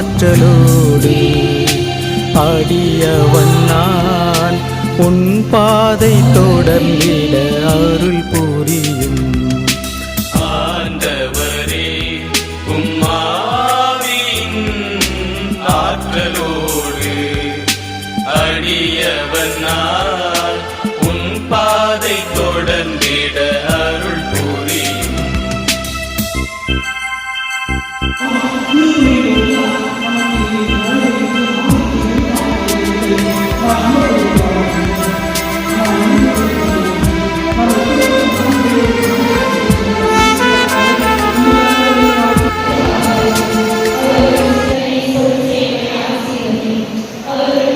ஆற்றலோடு அடியவன் நான் உன் பாதை தொடர்ந்திட அருள் புரியும். ஆண்டவரே உம்மாவின் ஆற்றலோடு அடியவன் நான் உன் பாதை தொடர்ந்திட அருள் புரியும். அவர்கள்